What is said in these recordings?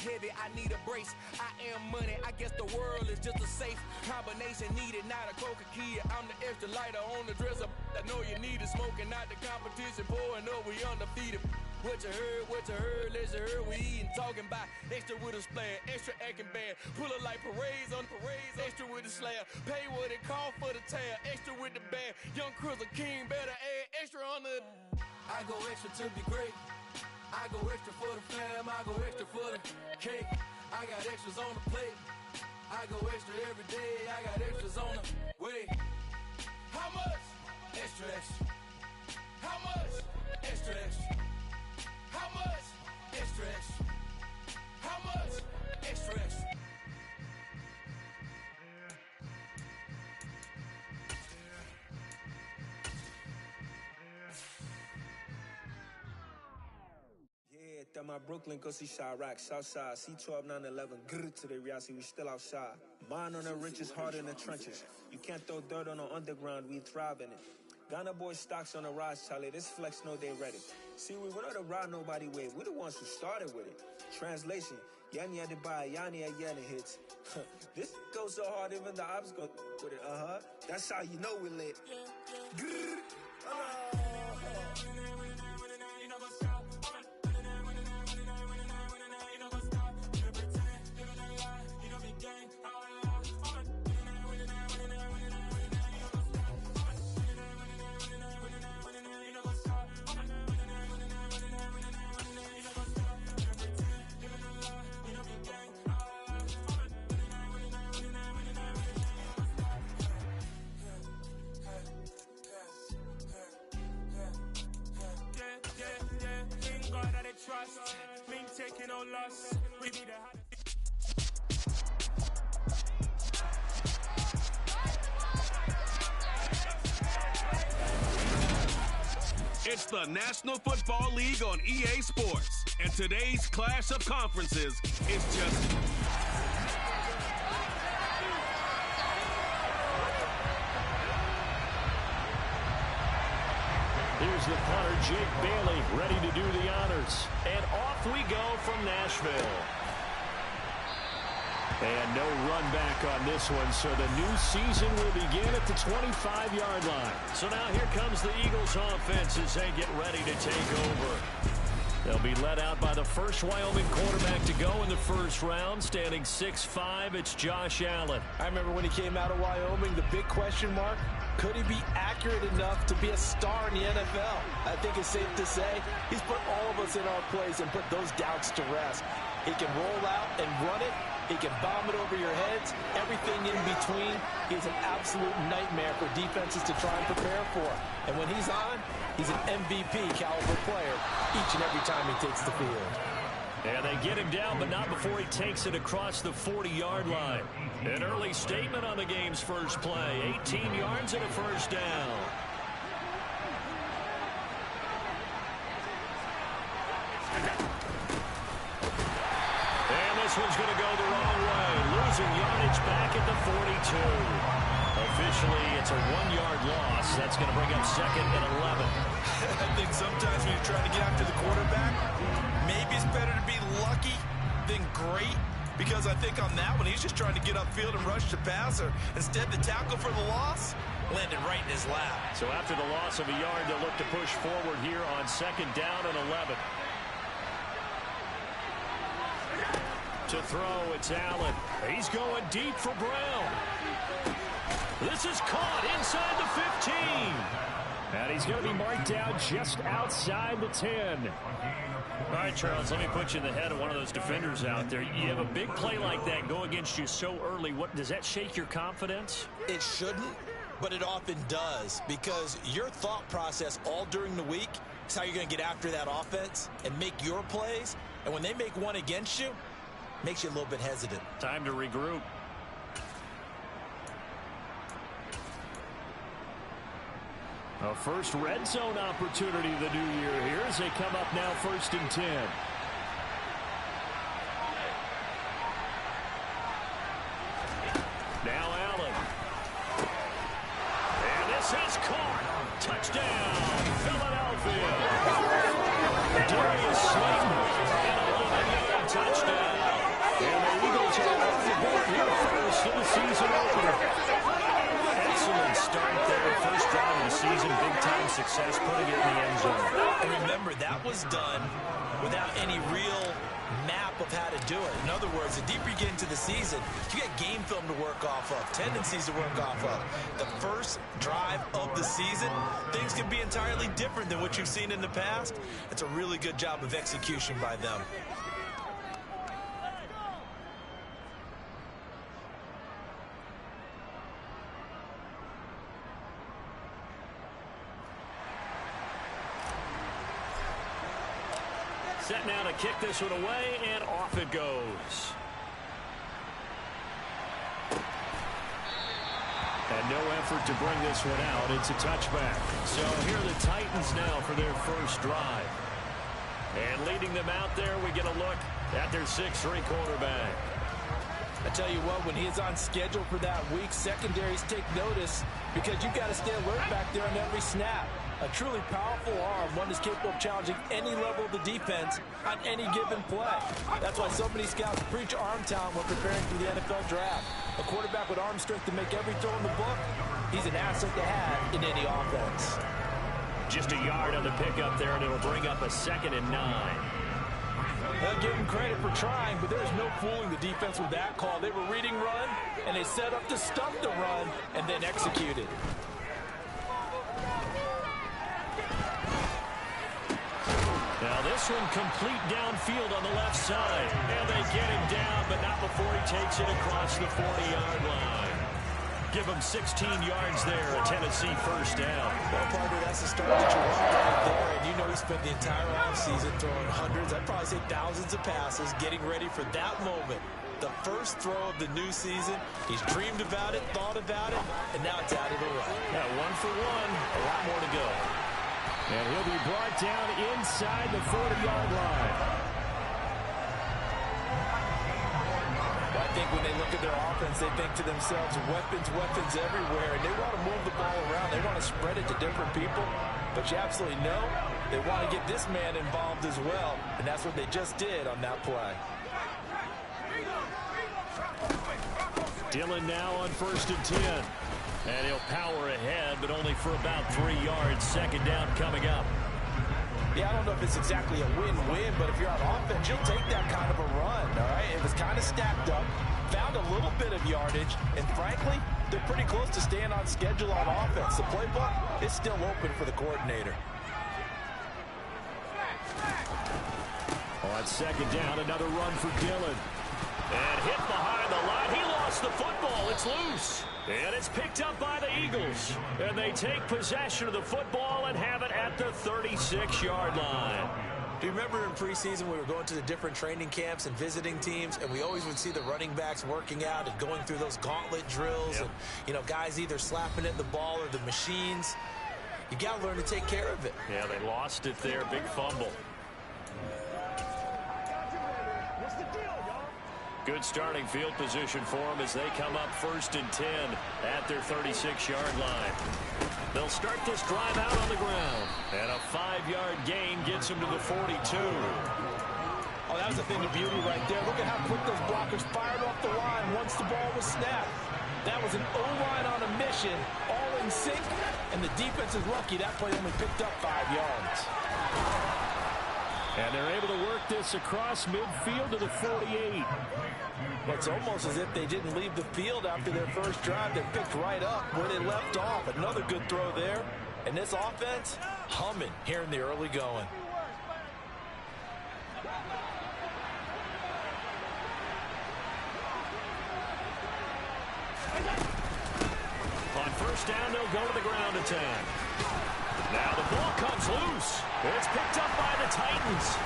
heavy, I need a brace. I am money, I guess the world is just a safe combination needed, not a coca key. I'm the extra lighter on the dresser. I know you need it, smoking out the competition, pouring up, we undefeated. What you heard, let's you heard, we eating, talking about extra with a splash, extra acting bad, pull it like parades on parades, extra with the slab, pay what it cost for the tab, extra with the bag, young Cruiser King, better add extra on the. I go extra to be great, I go extra for the fam, I go extra for the cake, I got extras on the plate, I go extra every day, I got extras on the way. How much? Extra, extra. How much? Extra, extra. How much? Extra, extra. How much? Extra, extra. Yeah, that my Brooklyn, go see Chirac, Southside, C12, 911, grr to the Riasi, we still outside. Mine on the riches, hard in the trenches. You can't throw dirt on the underground, we thrive in it. Ghana boys stocks on the rise, Charlie. This flex know they ready. See, we not the ride nobody wave. We the ones who started with it. Translation: Yanni had to buy, Yanni had Yanni hits. This goes so hard, even the ops go with it. That's how you know we lit. Trust, me taking no loss. We be the It's the National Football League on EA Sports, and today's clash of conferences is just... Here's the punter, Jake Bailey, ready to do the honors. And off we go from Nashville. And no run back on this one, so the new season will begin at the 25-yard line. So now here comes the Eagles offense as they get ready to take over. They'll be led out by the first Wyoming quarterback to go in the first round, standing 6'5", it's Josh Allen. I remember when he came out of Wyoming, the big question mark, could he be accurate enough to be a star in the NFL? I think it's safe to say he's put all of us in our place and put those doubts to rest. He can roll out and run it. He can bomb it over your heads. Everything in between. He's an absolute nightmare for defenses to try and prepare for. And when he's on, he's an MVP caliber player each and every time he takes the field. And they get him down, but not before he takes it across the 40-yard line. An early statement on the game's first play. 18 yards and a first down. And this one's going to go the wrong way. Losing yardage back at the 42. Officially, it's a 1-yard loss. That's going to bring up second and 11. I think sometimes when you're trying to get after the quarterback, maybe it's better to be lucky than great, because I think on that one, he's just trying to get upfield and rush the passer. Instead, the tackle for the loss landed right in his lap. So after the loss of a yard, they'll look to push forward here on second down and 11. To throw, it's Allen. He's going deep for Brown. This is caught inside the 15. And he's going to be marked down just outside the 10. All right, Charles, let me put you in the head of one of those defenders out there. You have a big play like that go against you so early. What does that shake your confidence? It shouldn't, but it often does, because your thought process all during the week is how you're going to get after that offense and make your plays. And when they make one against you, makes you a little bit hesitant. Time to regroup. A first red zone opportunity the new year here as they come up now 1st and 10. Now Allen. And this is caught. Touchdown, Philadelphia. Darius Slayton, an 11-yard touchdown. season opener. Excellent start there. First drive of the season, big-time success, putting it in the end zone. And remember, that was done without any real map of how to do it. In other words, the deeper you get into the season, you get game film to work off of, tendencies to work off of. The first drive of the season, things can be entirely different than what you've seen in the past. It's a really good job of execution by them. Set now to kick this one away, and off it goes. And no effort to bring this one out. It's a touchback. So here are the Titans now for their first drive. And leading them out there, we get a look at their 6'3" quarterback. I tell you what, when he is on schedule for that week, secondaries take notice because you've got to stay alert back there on every snap. A truly powerful arm, one that's capable of challenging any level of the defense on any given play. That's why so many scouts preach arm talent when preparing for the NFL draft. A quarterback with arm strength to make every throw in the book, he's an asset to have in any offense. Just a yard on the pickup there, and it'll bring up a 2nd and 9. They'll give him credit for trying, but there's no fooling the defense with that call. They were reading run, and they set up to stop the run, and then executed. Now this one complete downfield on the left side. And they get him down, but not before he takes it across the 40-yard line. Give him 16 yards there, a Tennessee first down. Well, partner, that's the start that you want right there. And you know he spent the entire offseason throwing hundreds, I'd probably say thousands of passes, getting ready for that moment. The first throw of the new season. He's dreamed about it, thought about it, and now it's out of the way. Yeah, 1 for 1, a lot more to go. And he'll be brought down inside the 40-yard line. Well, I think when they look at their offense, they think to themselves, weapons everywhere, and they want to move the ball around. They want to spread it to different people, but you absolutely know they want to get this man involved as well, and that's what they just did on that play. Dillon now on 1st and 10. And he'll power ahead, but only for about 3 yards. 2nd down coming up. Yeah, I don't know if it's exactly a win-win, but if you're on offense, you'll take that kind of a run, all right? It was kind of stacked up, found a little bit of yardage, and frankly, they're pretty close to staying on schedule on offense. The playbook is still open for the coordinator. On 2nd down, another run for Dillon. And hit behind the line. He lost the football. It's loose. And it's picked up by the Eagles. And they take possession of the football and have it at the 36-yard line. Do you remember in preseason we were going to the different training camps and visiting teams, and we always would see the running backs working out and going through those gauntlet drills, and, you know, guys either slapping at the ball or the machines. You got to learn to take care of it. Yeah, they lost it there. Big fumble. Good starting field position for them as they come up 1st and 10 at their 36-yard line. They'll start this drive out on the ground. And a 5-yard gain gets them to the 42. Oh, that was a thing of beauty right there. Look at how quick those blockers fired off the line once the ball was snapped. That was an O-line on a mission, all in sync, and the defense is lucky that play only picked up 5 yards. And they're able to work this across midfield to the 48. It's almost as if they didn't leave the field after their first drive. They picked right up where they left off. Another good throw there. And this offense, humming here in the early going. On 1st down, they'll go to the ground attack. Now the ball comes loose. It's picked up by the Titans.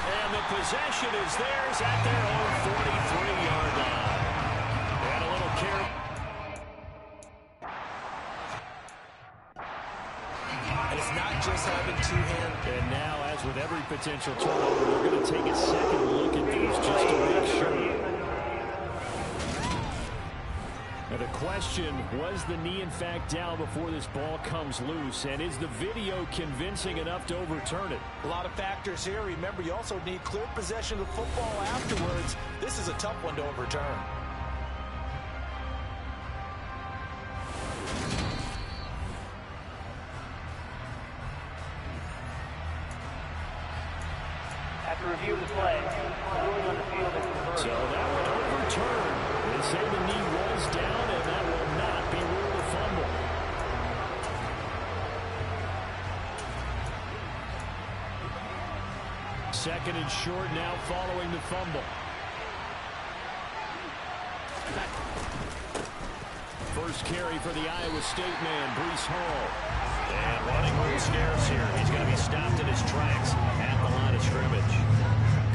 And the possession is theirs at their own 43-yard line. And a little carry. And it's not just having two hands. And now, as with every potential turnover, they're going to take a second look at these just to make sure. Now the question, was the knee in fact down before this ball comes loose? And is the video convincing enough to overturn it? A lot of factors here. Remember, you also need clear possession of football afterwards. This is a tough one to overturn. second and short now following the fumble. First carry for the Iowa State man, Breece Hall. And running room scarce here. He's going to be stopped in his tracks at the line of scrimmage.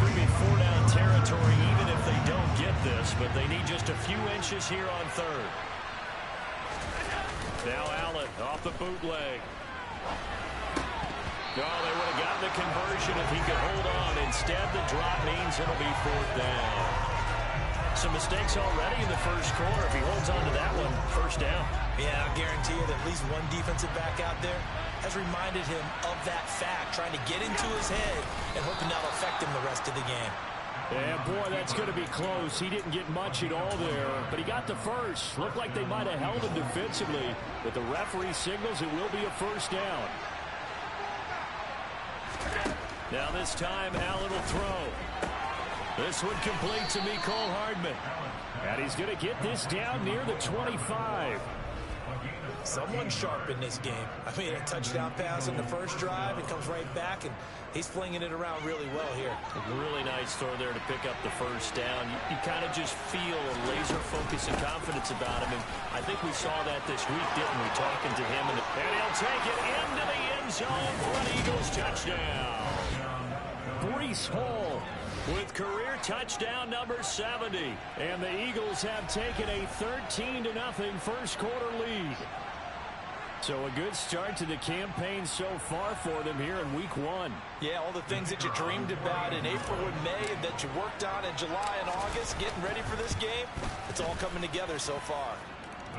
Could be 4-down territory even if they don't get this, but they need just a few inches here on third. Now Allen off the bootleg. No, they would have gotten the conversion if he could hold on. Instead, the drop means it'll be 4th down. Some mistakes already in the first quarter. If he holds on to that one, 1st down. Yeah, I guarantee you that at least one defensive back out there has reminded him of that fact, trying to get into his head and hoping that'll affect him the rest of the game. Yeah, boy, that's going to be close. He didn't get much at all there, but he got the first. Looked like they might have held him defensively, but the referee signals it will be a 1st down. Now this time, Allen will throw. This one complete to Mecole Hardman. And he's going to get this down near the 25. Someone sharp in this game. I mean, a touchdown pass in the first drive. It comes right back, and he's flinging it around really well here. A really nice throw there to pick up the 1st down. You kind of just feel a laser focus and confidence about him. And I think we saw that this week, didn't we, talking to him. And he'll take it into the end zone for an Eagles touchdown. Breece Hall with career touchdown number 70. And the Eagles have taken a 13-0 first quarter lead. So a good start to the campaign so far for them here in week 1. Yeah, all the things that you dreamed about in April and May and that you worked on in July and August, getting ready for this game, it's all coming together so far.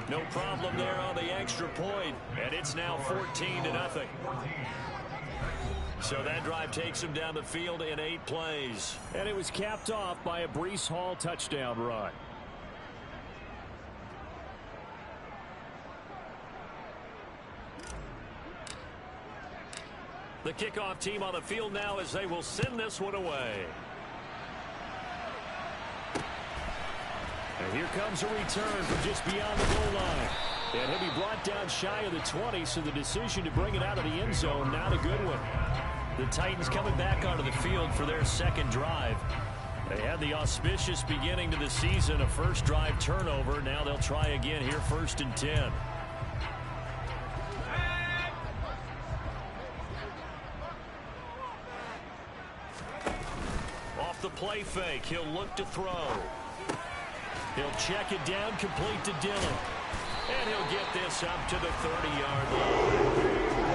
No problem there on the extra point, and it's now 14-0. So that drive takes him down the field in 8 plays. And it was capped off by a Breece Hall touchdown run. The kickoff team on the field now as they will send this one away. And here comes a return from just beyond the goal line. And he'll be brought down shy of the 20, so the decision to bring it out of the end zone, not a good one. The Titans coming back onto the field for their second drive. They had the auspicious beginning to the season, a first drive turnover. Now they'll try again here, 1st and 10. Off the play fake, he'll look to throw. He'll check it down, complete to Dillon. And he'll get this up to the 30-yard line.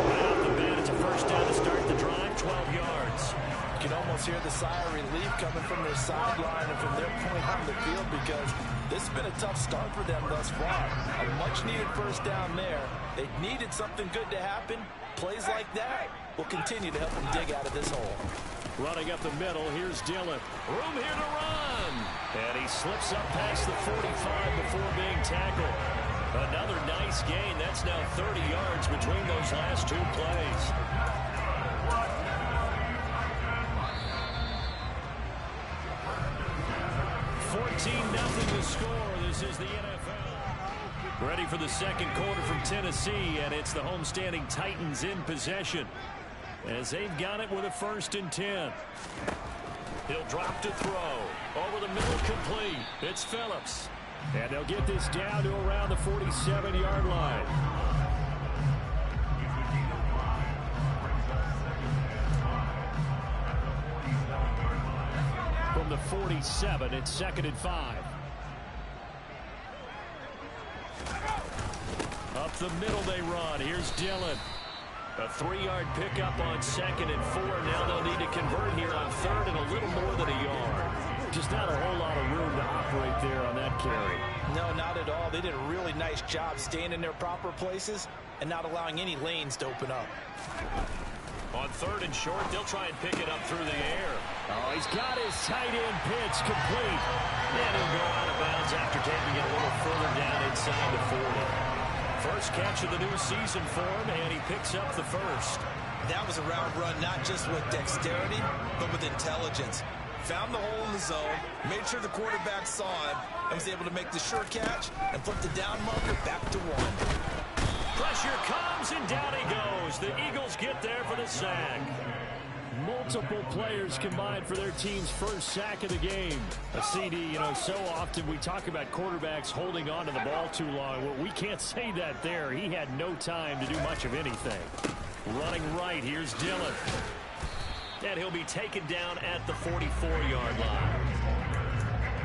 Right off the bat, it's a 1st down to start the drive, 12 yards. You can almost hear the sigh of relief coming from their sideline and from their point on the field because this has been a tough start for them thus far. A much-needed 1st down there. They needed something good to happen. Plays like that will continue to help them dig out of this hole. Running up the middle, here's Dillon. Room here to run. And he slips up past the 45 before being tackled. Another nice gain. That's now 30 yards between those last 2 plays. $14-0 to score. This is the NFL. Ready for the second quarter from Tennessee, and it's the homestanding Titans in possession as they've got it with a 1st and 10. He'll drop to throw. Over the middle, complete. It's Phillips. And they'll get this down to around the 47-yard line. From the 47, it's 2nd and 5. Up the middle they run. Here's Dillon. A 3-yard pickup on 2nd and 4. Now they'll need to convert here on 3rd and a little more than a yard. Just not a whole lot of room to operate there on that carry. No, not at all. They did a really nice job staying in their proper places and not allowing any lanes to open up. On 3rd and short, they'll try and pick it up through the air. Oh, he's got his tight end pitch complete. And he'll go out of bounds after taking it a little further down inside the 40. First catch of the new season for him, and he picks up the 1st. That was a route run not just with dexterity, but with intelligence. Found the hole in the zone, made sure the quarterback saw him, and was able to make the sure catch and flip the down marker back to 1. Pressure comes, and down he goes. The Eagles get there for the sack. Multiple players combined for their team's first sack of the game. A CD, so often we talk about quarterbacks holding on to the ball too long. Well, we can't say that there. He had no time to do much of anything. Running right, here's Dillon. And he'll be taken down at the 44-yard line.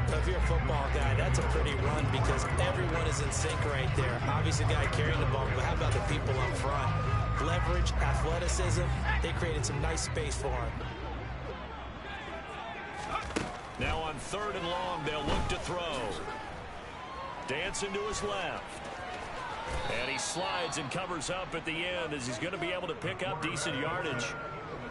If you're a football guy, that's a pretty run because everyone is in sync right there. Obviously, the guy carrying the ball, but how about the people up front? Leverage, athleticism, they created some nice space for him. Now on 3rd and long, they'll look to throw. Dancing to his left. And he slides and covers up at the end as he's going to be able to pick up decent yardage.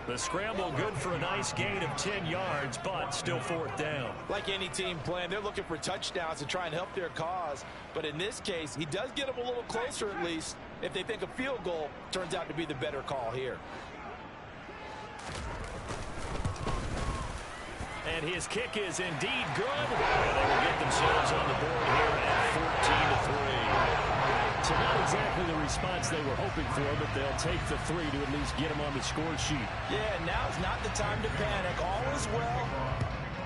The scramble good for a nice gain of 10 yards, but still 4th down. Like any team playing, they're looking for touchdowns to try and help their cause. But in this case, he does get them a little closer at least if they think a field goal turns out to be the better call here. And his kick is indeed good. And they will get themselves on the board here at 14-3. So not exactly the response they were hoping for, but they'll take the 3 to at least get them on the score sheet. Yeah, now's not the time to panic. All is well.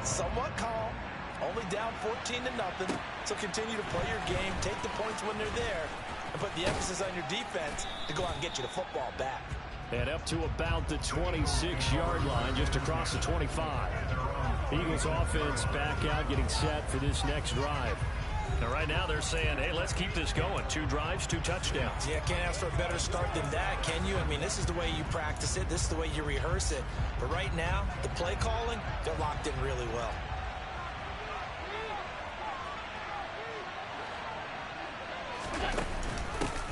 Somewhat calm. Only down 14-0. So continue to play your game. Take the points when they're there. And put the emphasis on your defense to go out and get you the football back. And up to about the 26-yard line, just across the 25. Eagles offense back out, getting set for this next drive. Now, right now, they're saying, hey, let's keep this going. 2 drives, 2 touchdowns. Yeah, can't ask for a better start than that, can you? I mean, this is the way you practice it. This is the way you rehearse it. But right now, the play calling, they're locked in really well.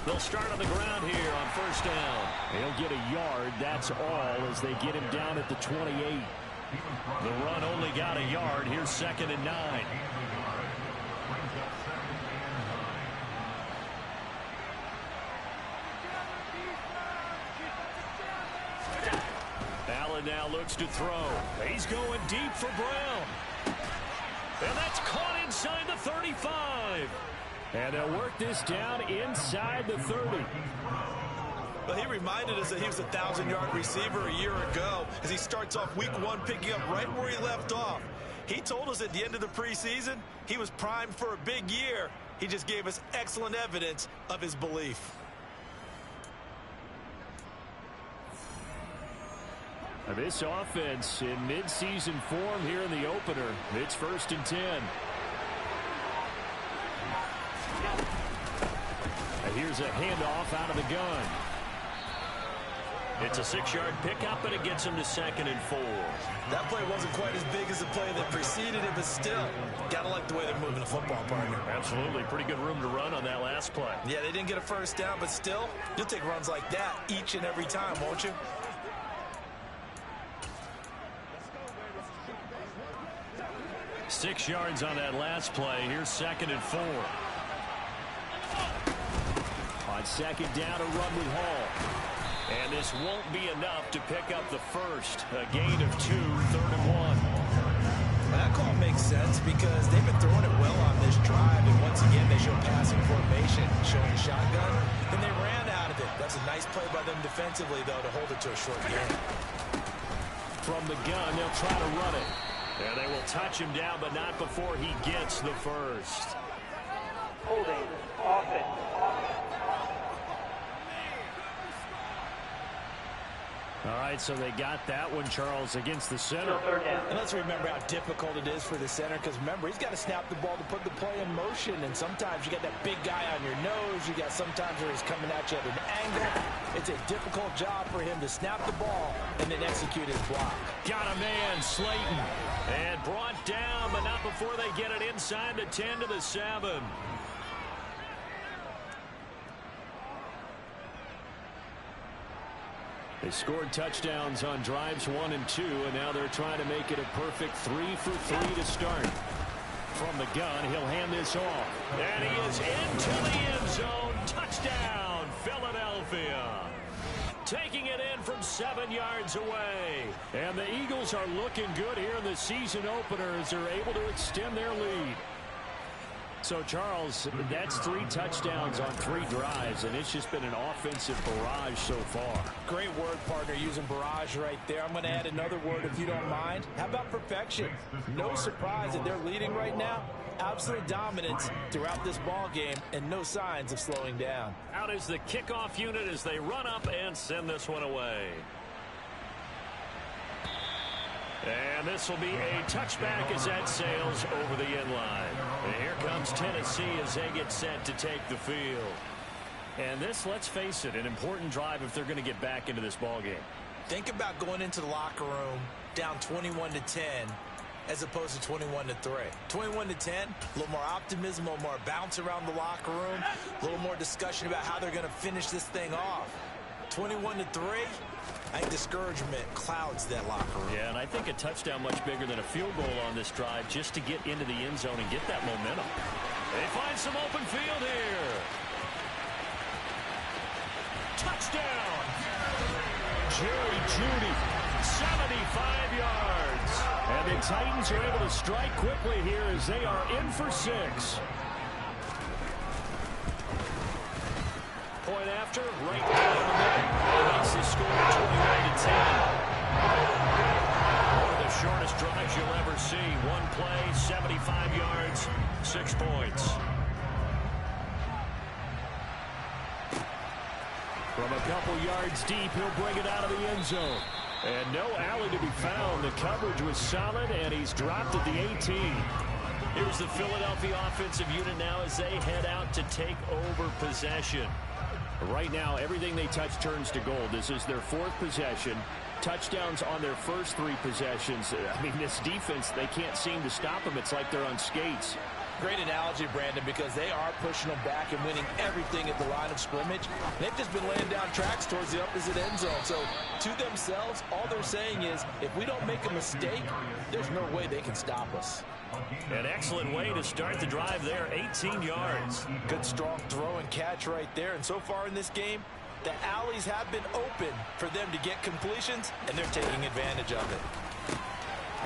They'll start on the ground here on 1st down. He'll get a yard. That's all as they get him down at the 28. The run only got a yard. Here's 2nd and 9. Allen now looks to throw. He's going deep for Brown. And that's caught inside the 35. And they'll work this down inside the 30. Well, he reminded us that he was a 1,000-yard receiver a year ago as he starts off week 1 picking up right where he left off. He told us at the end of the preseason he was primed for a big year. He just gave us excellent evidence of his belief. Now this offense in midseason form here in the opener. It's 1st and 10. And here's a handoff out of the gun. It's a 6-yard pickup, and it gets him to 2nd and 4. That play wasn't quite as big as the play that preceded it, but still, gotta like the way they're moving the football, partner. Absolutely. Pretty good room to run on that last play. Yeah, they didn't get a 1st down, but still, you'll take runs like that each and every time, won't you? Six yards on that last play. Here's 2nd and 4. On 2nd down, a run with Hall. And this won't be enough to pick up the first. A gain of 2, 3rd and 1. That call makes sense because they've been throwing it well on this drive. And once again, they show passing formation, showing shotgun. Then they ran out of it. That's a nice play by them defensively, though, to hold it to a short game. From the gun, they'll try to run it. And they will touch him down, but not before he gets the first. Holding offense. All right, so they got that one, Charles, against the center. And let's remember how difficult it is for the center, because remember, he's got to snap the ball to put the play in motion, and sometimes you got that big guy on your nose. You got sometimes where he's coming at you at an angle. It's a difficult job for him to snap the ball and then execute his block. Got a man, Slayton, and brought down, but not before they get it inside the 10 to the 7. They scored touchdowns on drives 1 and 2, and now they're trying to make it a perfect 3 for 3 to start. From the gun, he'll hand this off. And he is into the end zone. Touchdown, Philadelphia. Taking it in from 7 yards away. And the Eagles are looking good here in the season opener as they're able to extend their lead. So, Charles, that's 3 touchdowns on 3 drives, and it's just been an offensive barrage so far. Great word, partner, using barrage right there. I'm going to add another word if you don't mind. How about perfection? No surprise that they're leading right now. Absolute dominance throughout this ball game and no signs of slowing down. Out is the kickoff unit as they run up and send this one away. And this will be a touchback as that sails over the end line. And here comes Tennessee as they get set to take the field. And this, let's face it, an important drive if they're going to get back into this ball game. Think about going into the locker room down 21-10 as opposed to 21-3. 21-10, a little more optimism, a little more bounce around the locker room, a little more discussion about how they're going to finish this thing off. 21-3, I think discouragement clouds that locker room. Yeah, and I think a touchdown much bigger than a field goal on this drive just to get into the end zone and get that momentum. They find some open field here. Touchdown! Jerry Jeudy, 75 yards. And the Titans are able to strike quickly here as they are in for 6. Point after, right down the middle. Makes the score 21-10. One of the shortest drives you'll ever see. One play, 75 yards, 6 points. From a couple yards deep, he'll bring it out of the end zone. And no alley to be found. The coverage was solid, and he's dropped at the 18. Here's the Philadelphia offensive unit now as they head out to take over possession. Right now, everything they touch turns to gold. This is their 4th possession. Touchdowns on their first 3 possessions. I mean, this defense, they can't seem to stop them. It's like they're on skates. Great analogy, Brandon, because they are pushing them back and winning everything at the line of scrimmage. They've just been laying down tracks towards the opposite end zone. So, to themselves, all they're saying is, if we don't make a mistake, there's no way they can stop us. An excellent way to start the drive there, 18 yards. Good, strong throw and catch right there. And so far in this game, the alleys have been open for them to get completions, and they're taking advantage of it.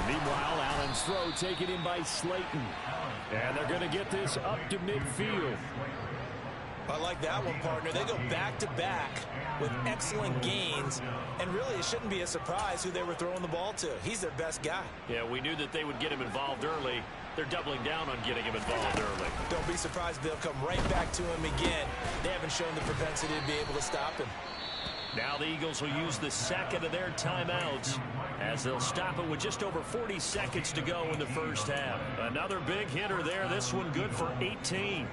Meanwhile, Allen's throw taken in by Slayton. And they're going to get this up to midfield. I like that one, partner. They go back-to-back with excellent gains. And really, it shouldn't be a surprise who they were throwing the ball to. He's their best guy. Yeah, we knew that they would get him involved early. They're doubling down on getting him involved early. Don't be surprised they'll come right back to him again. They haven't shown the propensity to be able to stop him. Now the Eagles will use the second of their timeouts as they'll stop it with just over 40 seconds to go in the first half. Another big hitter there. This one good for 18.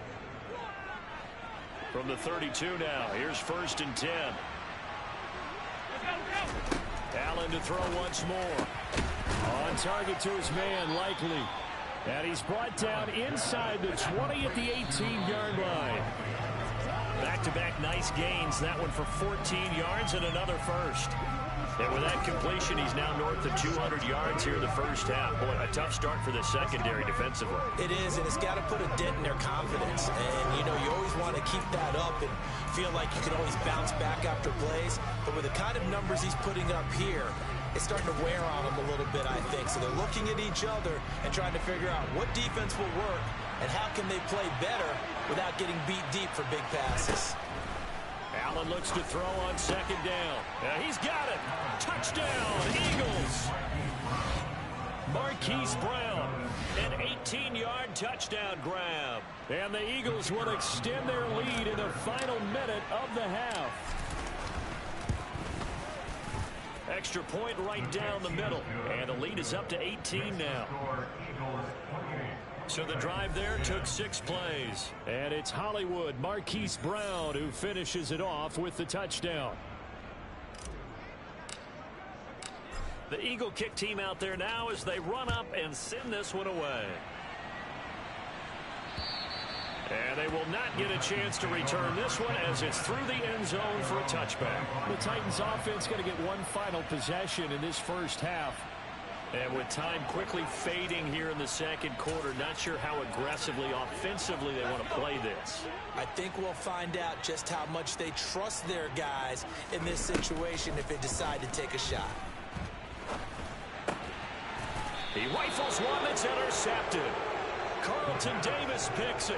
From the 32 now. Here's 1st and 10. Allen to throw once more. On target to his man, Likely. And he's brought down inside the 20 at the 18-yard line. Back-to-back nice gains. That one for 14 yards and another first. And with that completion, he's now north of 200 yards here in the first half. Boy, a tough start for the secondary defensively. It is, and it's got to put a dent in their confidence. And, you know, you always want to keep that up and feel like you can always bounce back after plays. But with the kind of numbers he's putting up here, it's starting to wear on them a little bit, I think. So they're looking at each other and trying to figure out what defense will work and how can they play better without getting beat deep for big passes. Allen looks to throw on 2nd down. He's got it. Touchdown, Eagles. Marquise Brown, an 18-yard touchdown grab. And the Eagles will extend their lead in the final minute of the half. Extra point right down the middle. And the lead is up to 18 now. So the drive there took 6 plays. And it's Hollywood Marquise Brown who finishes it off with the touchdown. The Eagle kick team out there now as they run up and send this one away. And they will not get a chance to return this one as it's through the end zone for a touchback. The Titans offense going to get one final possession in this first half. And with time quickly fading here in the second quarter, not sure how aggressively, offensively they want to play this. I think we'll find out just how much they trust their guys in this situation if they decide to take a shot. He rifles one that's intercepted. Carlton Davis picks it.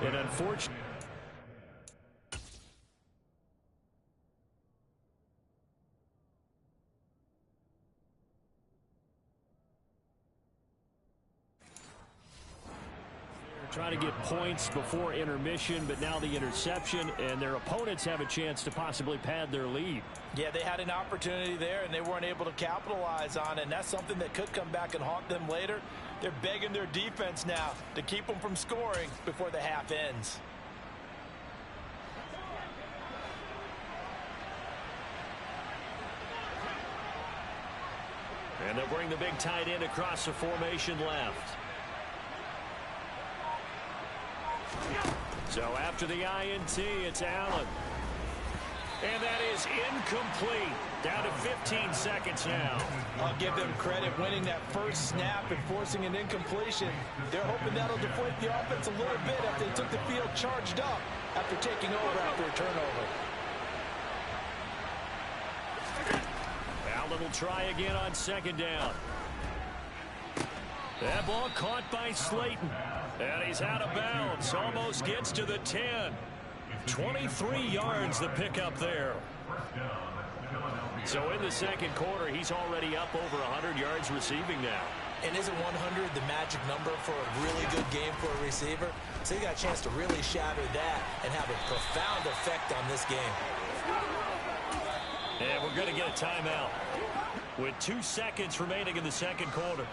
And unfortunately, trying to get points before intermission, but now the interception, and their opponents have a chance to possibly pad their lead. Yeah, they had an opportunity there, and they weren't able to capitalize on it, and that's something that could come back and haunt them later. They're begging their defense now to keep them from scoring before the half ends. And they'll bring the big tight end across the formation left. So after the INT, it's Allen. And that is incomplete. Down to 15 seconds now. I'll give them credit winning that first snap and forcing an incompletion. They're hoping that'll deflate the offense a little bit after they took the field charged up after taking over after a turnover. Allen will try again on second down. That ball caught by Slayton. And he's out of bounds. Almost gets to the 10. 23 yards the pickup there. So in the second quarter, he's already up over 100 yards receiving now. And isn't 100 the magic number for a really good game for a receiver? So he got a chance to really shatter that and have a profound effect on this game. And we're going to get a timeout with 2 seconds remaining in the second quarter.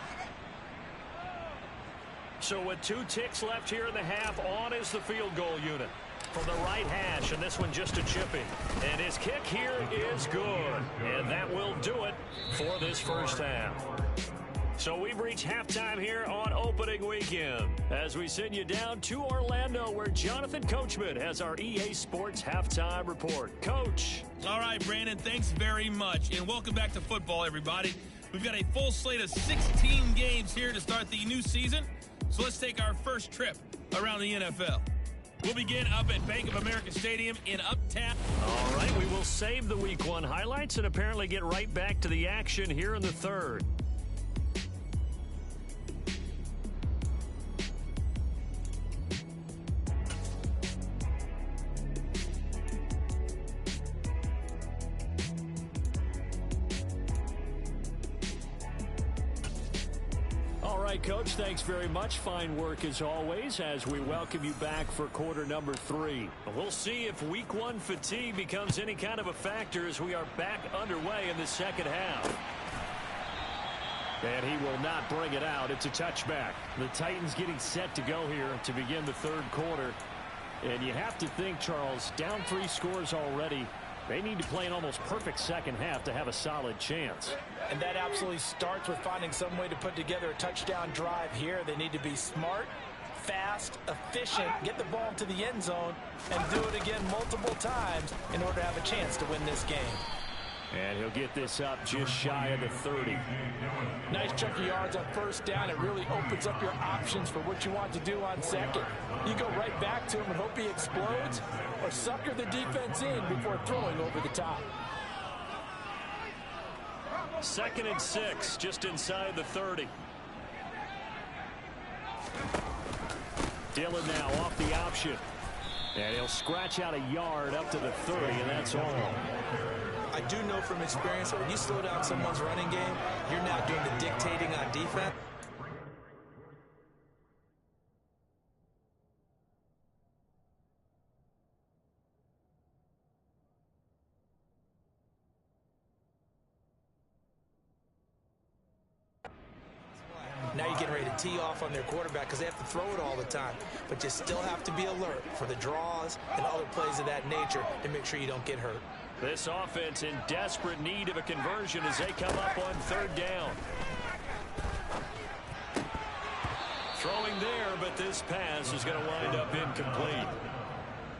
So with 2 ticks left here in the half, on is the field goal unit from the right hash, and this one just a chipping. And his kick here is good, and that will do it for this first half. So we've reached halftime here on opening weekend as we send you down to Orlando, where Jonathan Coachman has our EA Sports halftime report. Coach. All right, Brandon, thanks very much, and welcome back to football, everybody. We've got a full slate of 16 games here to start the new season. So let's take our first trip around the NFL. We'll begin up at Bank of America Stadium in Uptown. All right, we will save the Week 1 highlights and apparently get right back to the action here in the third. Coach, thanks very much. Fine work as always as we welcome you back for quarter number 3. We'll see if Week 1 fatigue becomes any kind of a factor as we are back underway in the second half. And he will not bring it out. It's a touchback. The Titans getting set to go here to begin the third quarter. And you have to think, Charles, down 3 scores already. They need to play an almost perfect second half to have a solid chance. And that absolutely starts with finding some way to put together a touchdown drive here. They need to be smart, fast, efficient, get the ball to the end zone, and do it again multiple times in order to have a chance to win this game. And he'll get this up just shy of the 30. Nice chunk of yards on first down. It really opens up your options for what you want to do on second. You go right back to him and hope he explodes, or sucker the defense in before throwing over the top. 2nd and 6, just inside the 30. Dillon now off the option. And he'll scratch out a yard up to the 30, and that's all. I do know from experience that when you slow down someone's running game, you're now doing the dictating on defense. Now you're getting ready to tee off on their quarterback because they have to throw it all the time. But you still have to be alert for the draws and other plays of that nature to make sure you don't get hurt. This offense in desperate need of a conversion as they come up on 3rd down. Throwing there, but this pass is going to wind up incomplete.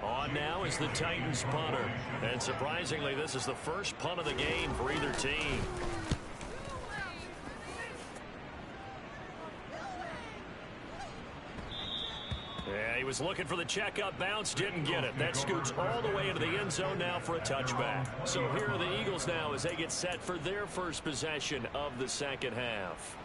On now is the Titans punter. And surprisingly, this is the first punt of the game for either team. Yeah, He was looking for the checkup bounce, didn't get it. That scoots all the way into the end zone now for a touchback. So here are the Eagles now as they get set for their first possession of the second half.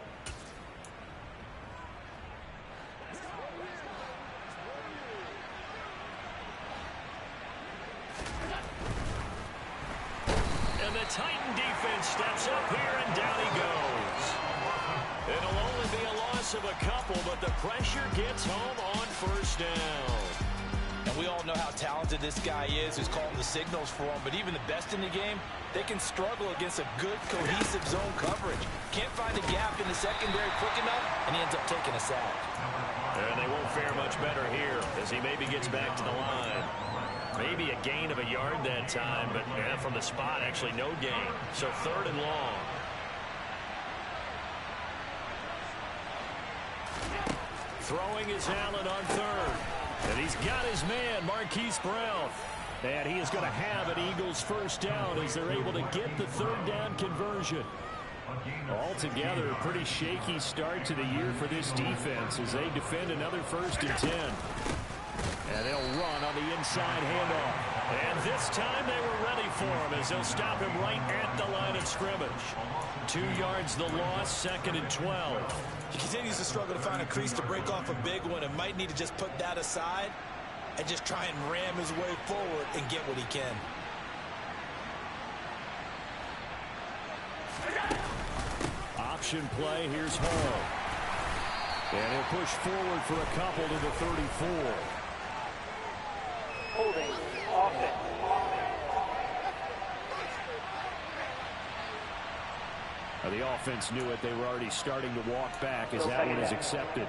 And the Titan defense steps up here, and down he goes. It'll only be a loss of a couple, but the pressure gets home on first down. And we all know how talented this guy is who's calling the signals for him, but even the best in the game, they can struggle against a good, cohesive zone coverage. Can't find a gap in the secondary quick enough, and he ends up taking a sack. And they won't fare much better here as he maybe gets back to the line. Maybe a gain of a yard that time, but from the spot, actually no gain. So 3rd and long. Throwing is Allen on 3rd. And he's got his man, Marquise Brown. And he is going to have an Eagles first down as they're able to get the 3rd down conversion. Altogether, a pretty shaky start to the year for this defense as they defend another 1st and 10. And they'll run on the inside handoff. And this time they were ready for him as they'll stop him right at the line of scrimmage. 2 yards the loss, 2nd and 12. He continues to struggle to find a crease to break off a big one and might need to just put that aside and just try and ram his way forward and get what he can. Option play, here's Hall. And he'll push forward for a couple to the 34. Holding. Offense. The offense knew it. They were already starting to walk back as that one is accepted.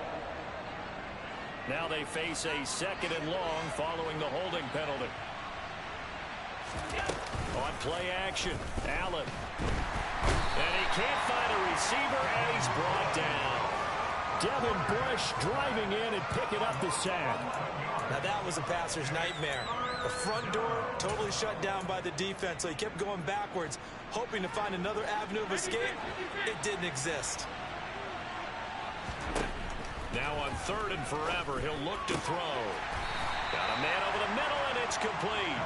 Now they face a 2nd and long following the holding penalty. On play action, Allen. And he can't find a receiver, and he's brought down. Devin Bush driving in and picking up the sack. Now that was a passer's nightmare. The front door totally shut down by the defense, so he kept going backwards, hoping to find another avenue of escape. It didn't exist. Now on 3rd and forever, he'll look to throw. Got a man over the middle, and it's complete.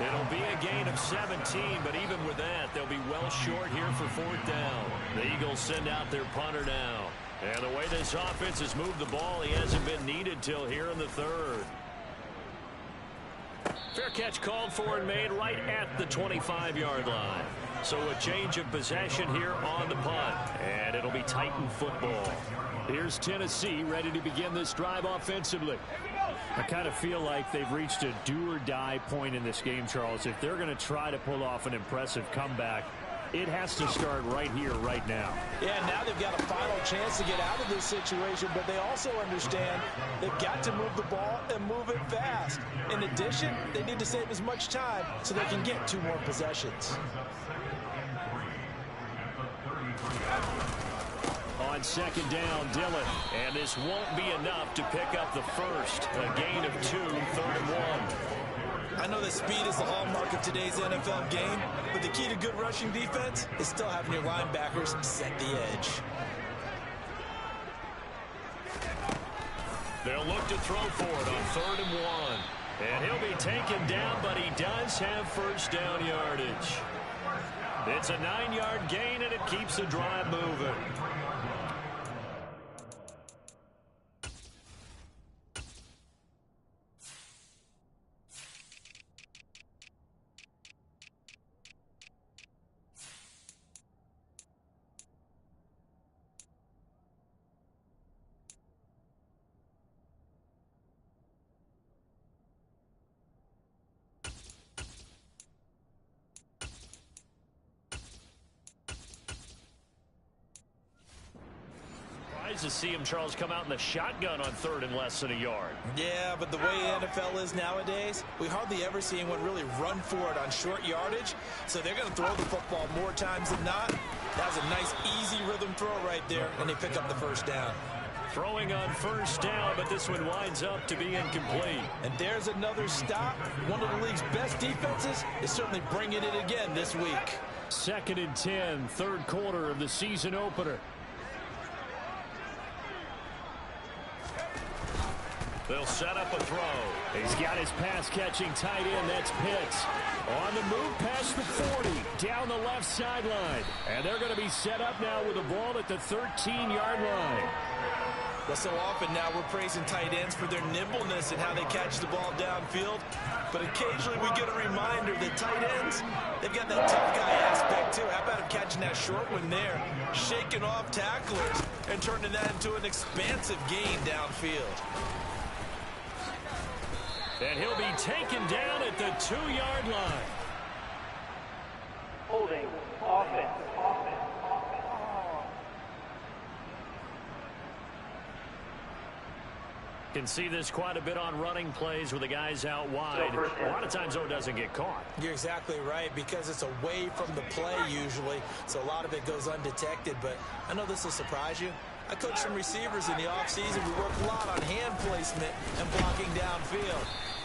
It'll be a gain of 17, but even with that, they'll be well short here for 4th down. The Eagles send out their punter now. And the way this offense has moved the ball, he hasn't been needed till here in the 3rd. Fair catch called for and made right at the 25-yard line. So a change of possession here on the punt. And it'll be Titan football. Here's Tennessee ready to begin this drive offensively. I kind of feel like they've reached a do-or-die point in this game, Charles. If they're going to try to pull off an impressive comeback, it has to start right here, right now. Yeah, now they've got a final chance to get out of this situation, but they also understand they've got to move the ball and move it fast. In addition, they need to save as much time so they can get 2 more possessions. On 2nd down, Dillon. And this won't be enough to pick up the first. A gain of 2, 3rd and 1. I know that speed is the hallmark of today's NFL game, but the key to good rushing defense is still having your linebackers set the edge. They'll look to throw for it on 3rd and 1. And he'll be taken down, but he does have first down yardage. It's a 9-yard gain, and it keeps the drive moving. To see him, Charles, come out in the shotgun on 3rd and less than a yard. Yeah, but the way NFL is nowadays, we hardly ever see anyone really run for it on short yardage, so they're going to throw the football more times than not. That was a nice, easy rhythm throw right there, and they pick up the first down. Throwing on first down, but this one winds up to be incomplete. And there's another stop. One of the league's best defenses is certainly bringing it again this week. 2nd and 10, 3rd quarter of the season opener. They'll set up a throw. He's got his pass-catching tight end. That's Pitts. On the move past the 40, down the left sideline. And they're going to be set up now with the ball at the 13-yard line. Well, so often now we're praising tight ends for their nimbleness and how they catch the ball downfield. But occasionally we get a reminder that tight ends, they've got that tough guy aspect too. How about him catching that short one there, shaking off tacklers, and turning that into an expansive gain downfield. And he'll be taken down at the 2-yard line. Holding. Offense. Can see this quite a bit on running plays with the guys out wide. A lot of times, though, it doesn't get caught. You're exactly right, because it's away from the play usually, so a lot of it goes undetected. But I know this will surprise you. I coached some receivers in the offseason. We work a lot on hand placement and blocking downfield.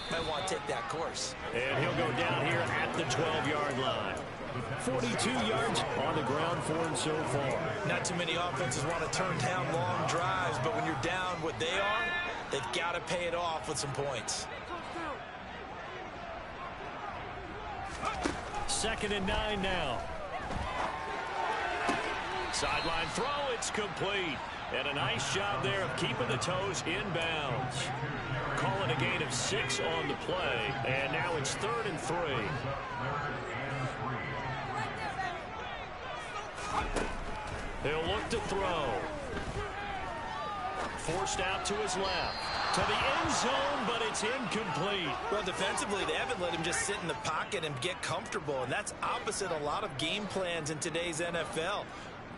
Might want to take that course. And he'll go down here at the 12-yard line. 42 yards on the ground for him so far. Not too many offenses want to turn down long drives, but when you're down what they are, they've got to pay it off with some points. 2nd and 9 now. Sideline throw, it's complete. And a nice job there of keeping the toes inbounds. Calling a gain of 6 on the play. And now it's 3rd and 3. He'll look to throw. Forced out to his left. To the end zone, but it's incomplete. Well, defensively, they haven't let him just sit in the pocket and get comfortable, and that's opposite a lot of game plans in today's NFL.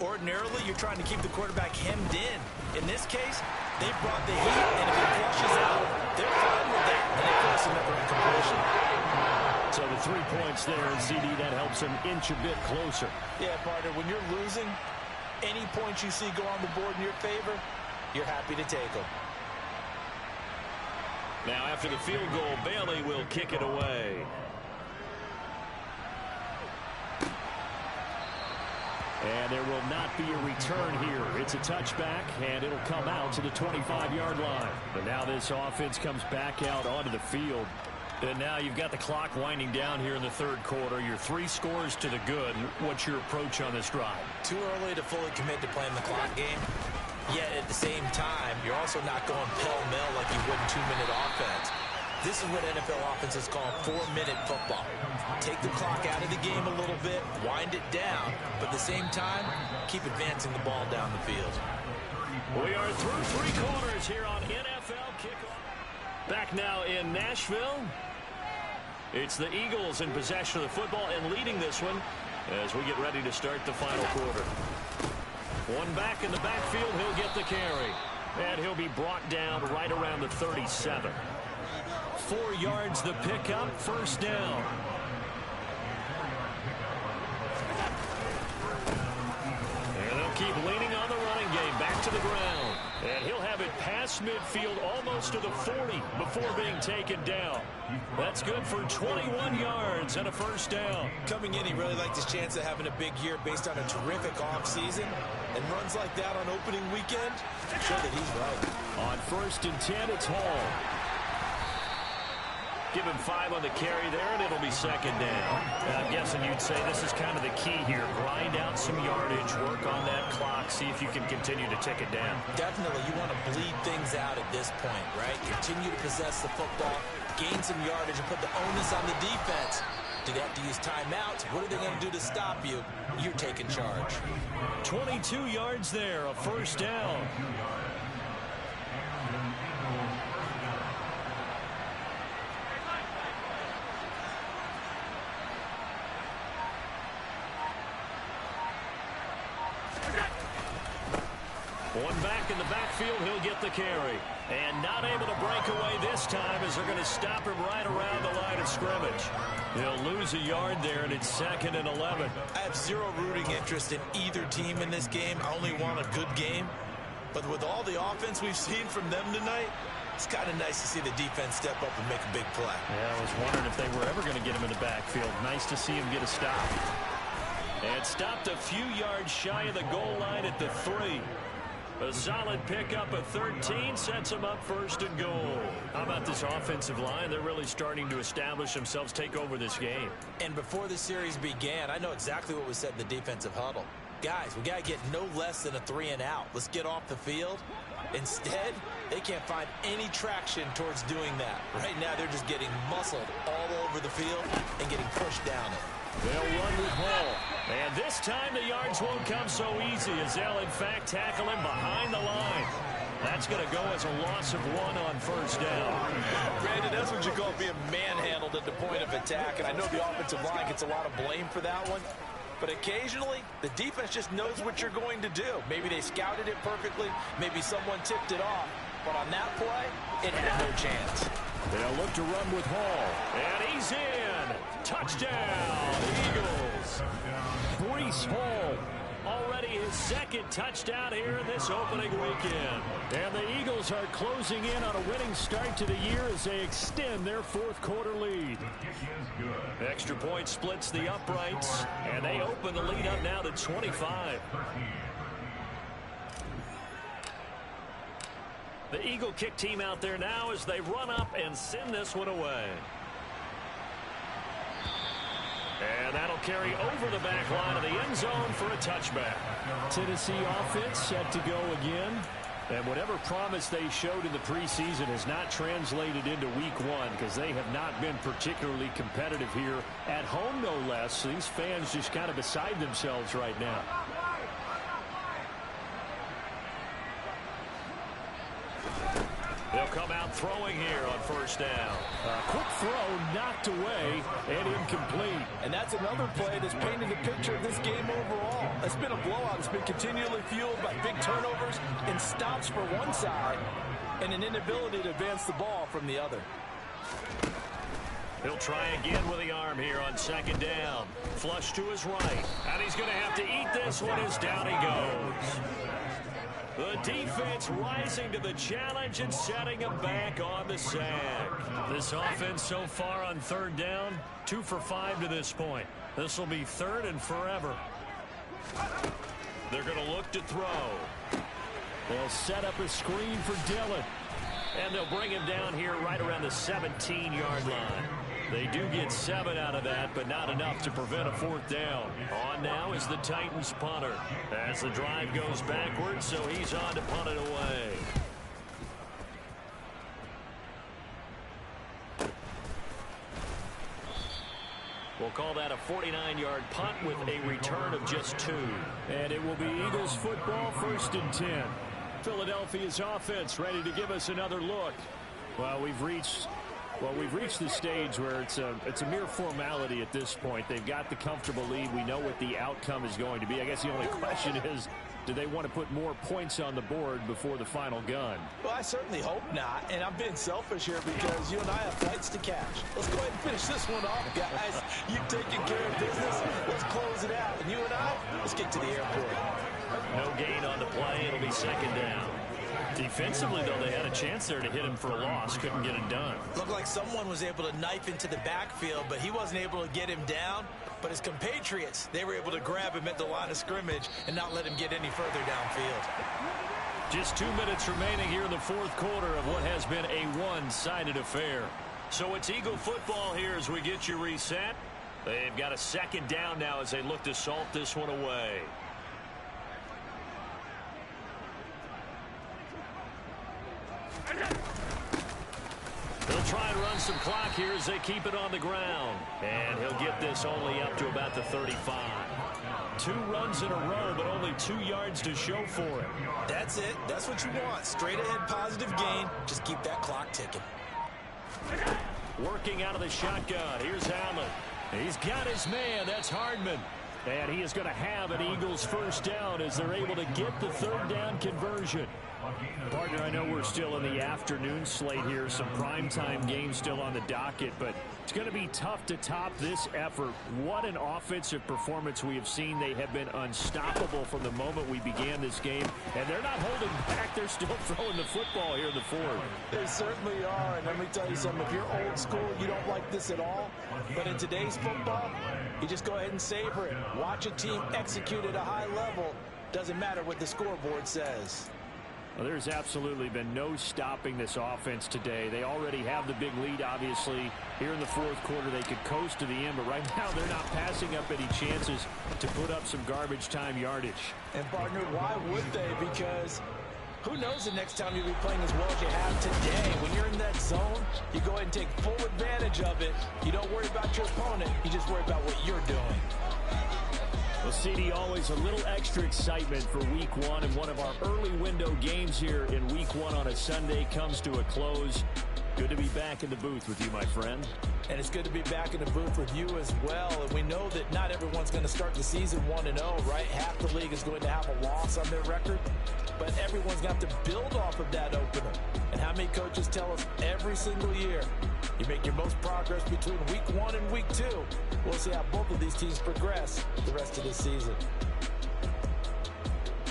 Ordinarily, you're trying to keep the quarterback hemmed in. In this case, they brought the heat, and if he flushes out, they're fine with that, and they force another incompletion. So the 3 points there, and CD, that helps him inch a bit closer. Yeah, partner, when you're losing, any points you see go on the board in your favor, you're happy to take them. Now, after the field goal, Bailey will kick it away. And there will not be a return here. It's a touchback, and it'll come out to the 25-yard line. And now this offense comes back out onto the field. And now you've got the clock winding down here in the 3rd quarter. You're 3 scores to the good. What's your approach on this drive? Too early to fully commit to playing the clock game. Yet at the same time, you're also not going pell-mell like you would in 2-minute offense. This is what NFL offenses call 4-minute football. Take the clock out of the game a little bit, wind it down, but at the same time, keep advancing the ball down the field. We are through 3 quarters here on NFL Kickoff. Back now in Nashville. It's the Eagles in possession of the football and leading this one as we get ready to start the final quarter. One back in the backfield, he'll get the carry. And he'll be brought down right around the 37. 4 yards the pickup, 1st down. And they'll keep leaning on the running game, back to the ground. And he'll have it past midfield almost to the 40 before being taken down. That's good for 21 yards and a 1st down. Coming in, he really liked his chance of having a big year based on a terrific offseason. And runs like that on opening weekend show that he's right. On 1st and 10, it's Hall. Give him 5 on the carry there, and it'll be 2nd down. And I'm guessing you'd say this is kind of the key here. Grind out some yardage, work on that clock, see if you can continue to tick it down. Definitely, you want to bleed things out at this point, right? Continue to possess the football, gain some yardage, and put the onus on the defense. Do they have to use timeouts? What are they going to do to stop you? You're taking charge. 22 yards there, a 1st down. One back in the backfield, he'll get the carry. And not able to break away this time as they're going to stop him right around the line of scrimmage. He'll lose a yard there, and it's 2nd and 11. I have zero rooting interest in either team in this game. I only want a good game. But with all the offense we've seen from them tonight, it's kind of nice to see the defense step up and make a big play. Yeah, I was wondering if they were ever going to get him in the backfield. Nice to see him get a stop. And stopped a few yards shy of the goal line at the 3. A solid pickup of 13 sets them up first and goal. How about this offensive line? They're really starting to establish themselves, take over this game. And before the series began, I know exactly what was said in the defensive huddle. Guys, we got to get no less than a 3-and-out. Let's get off the field. Instead, they can't find any traction towards doing that. Right now, they're just getting muscled all over the field and getting pushed down it. They'll run with Hall. And this time the yards won't come so easy as they'll, in fact, tackle him behind the line. That's going to go as a loss of 1 on first down. Brandon, that's what you call being manhandled at the point of attack. And I know the offensive line gets a lot of blame for that one. But occasionally, the defense just knows what you're going to do. Maybe they scouted it perfectly. Maybe someone tipped it off. But on that play, it had no chance. They'll look to run with Hall. And he's in. Touchdown, Eagles. Breece Hall. Already his second touchdown here in this opening weekend. And the Eagles are closing in on a winning start to the year as they extend their fourth quarter lead. Extra point splits the uprights, and they open the lead up now to 25. The Eagle kick team out there now as they run up and send this one away. And that'll carry over the back line of the end zone for a touchback. Tennessee offense set to go again. And whatever promise they showed in the preseason has not translated into week 1 because they have not been particularly competitive here at home, no less. So these fans just kind of beside themselves right now. They'll come out throwing here on first down. A quick throw knocked away and incomplete. And that's another play that's painted the picture of this game overall. It's been a blowout. It's been continually fueled by big turnovers and stops for one side and an inability to advance the ball from the other. He'll try again with the arm here on second down. Flush to his right. And he's going to have to eat this one as down he goes. The defense rising to the challenge and setting him back on the sack. This offense so far on third down, 2 for 5 to this point. This will be third and forever. They're going to look to throw. They'll set up a screen for Dillon. And they'll bring him down here right around the 17-yard line. They do get 7 out of that, but not enough to prevent a fourth down. On now is the Titans punter as the drive goes backwards, so he's on to punt it away. We'll call that a 49-yard punt with a return of just 2. And it will be Eagles football, 1st and 10. Philadelphia's offense ready to give us another look. Well, we've reached the stage where it's a mere formality at this point. They've got the comfortable lead. We know what the outcome is going to be. I guess the only question is, do they want to put more points on the board before the final gun? Well, I certainly hope not. And I'm being selfish here because you and I have flights to catch. Let's go ahead and finish this one off, guys. You've taken care of business. Let's close it out. And you and I, let's get to the airport. No gain on the play. It'll be second down. Defensively, though, they had a chance there to hit him for a loss. Couldn't get it done. Looked like someone was able to knife into the backfield, but he wasn't able to get him down. But his compatriots, they were able to grab him at the line of scrimmage and not let him get any further downfield. Just 2 minutes remaining here in the fourth quarter of what has been a one-sided affair. So it's Eagle football here as we get you reset. They've got a second down now as they look to salt this one away. They'll try and run some clock here as they keep it on the ground. And he'll get this only up to about the 35. 2 runs in a row, but only 2 yards to show for it. That's it. That's what you want. Straight ahead positive gain. Just keep that clock ticking. Working out of the shotgun. Here's Allen. He's got his man. That's Hardman. And he is going to have an Eagles first down as they're able to get the third down conversion. Partner, I know we're still in the afternoon slate here. Some primetime games still on the docket, but it's going to be tough to top this effort. What an offensive performance we have seen. They have been unstoppable from the moment we began this game, and they're not holding back. They're still throwing the football here in the fourth. They certainly are, and let me tell you something. If you're old school, you don't like this at all. But in today's football, you just go ahead and savor it. Watch a team execute at a high level. Doesn't matter what the scoreboard says. Well, there's absolutely been no stopping this offense today. They already have the big lead, obviously. Here in the fourth quarter, they could coast to the end, but right now they're not passing up any chances to put up some garbage time yardage. And, partner, why would they? Because who knows the next time you'll be playing as well as you have today. When you're in that zone, you go ahead and take full advantage of it. You don't worry about your opponent. You just worry about what you're doing. Well, CD, always a little extra excitement for Week 1, and one of our early window games here in Week 1 on a Sunday comes to a close. Good to be back in the booth with you, my friend. And it's good to be back in the booth with you as well. And we know that not everyone's going to start the season 1-0, right? Half the league is going to have a loss on their record. But everyone's going to have to build off of that opener. And how many coaches tell us every single year, you make your most progress between Week 1 and Week 2. We'll see how both of these teams progress the rest of this season.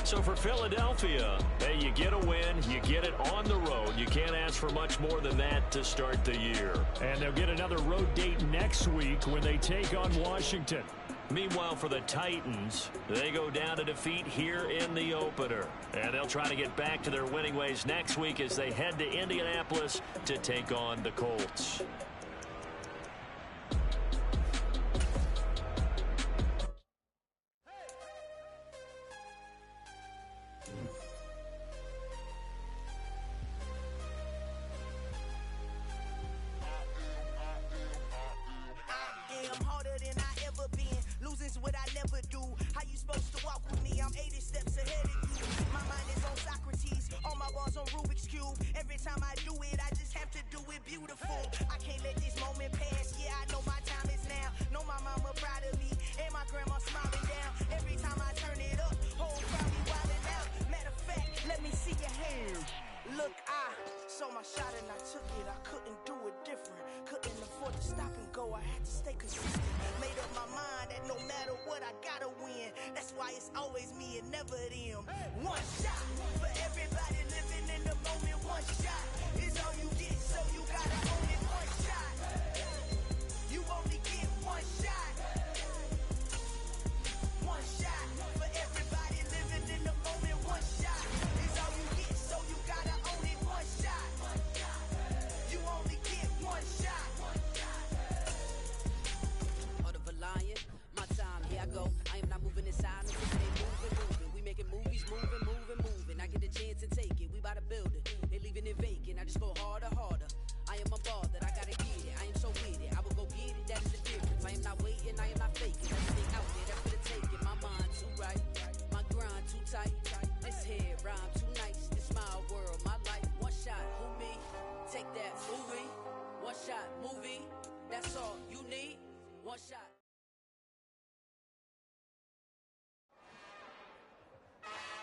So for Philadelphia, hey, you get a win, you get it on the road. You can't ask for much more than that to start the year. And they'll get another road date next week when they take on Washington. Meanwhile, for the Titans, they go down to defeat here in the opener. And they'll try to get back to their winning ways next week as they head to Indianapolis to take on the Colts.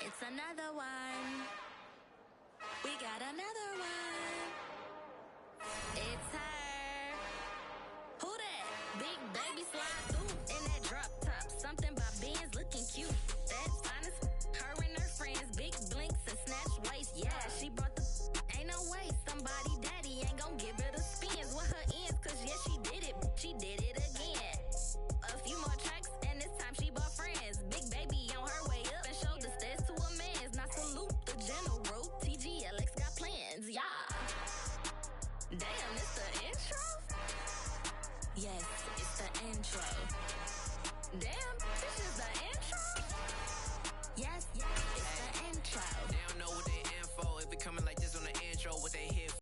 It's another one. We got another one. It's her. Who that? Big baby slide through in that drop top. Something by Benz looking cute. That's fine as her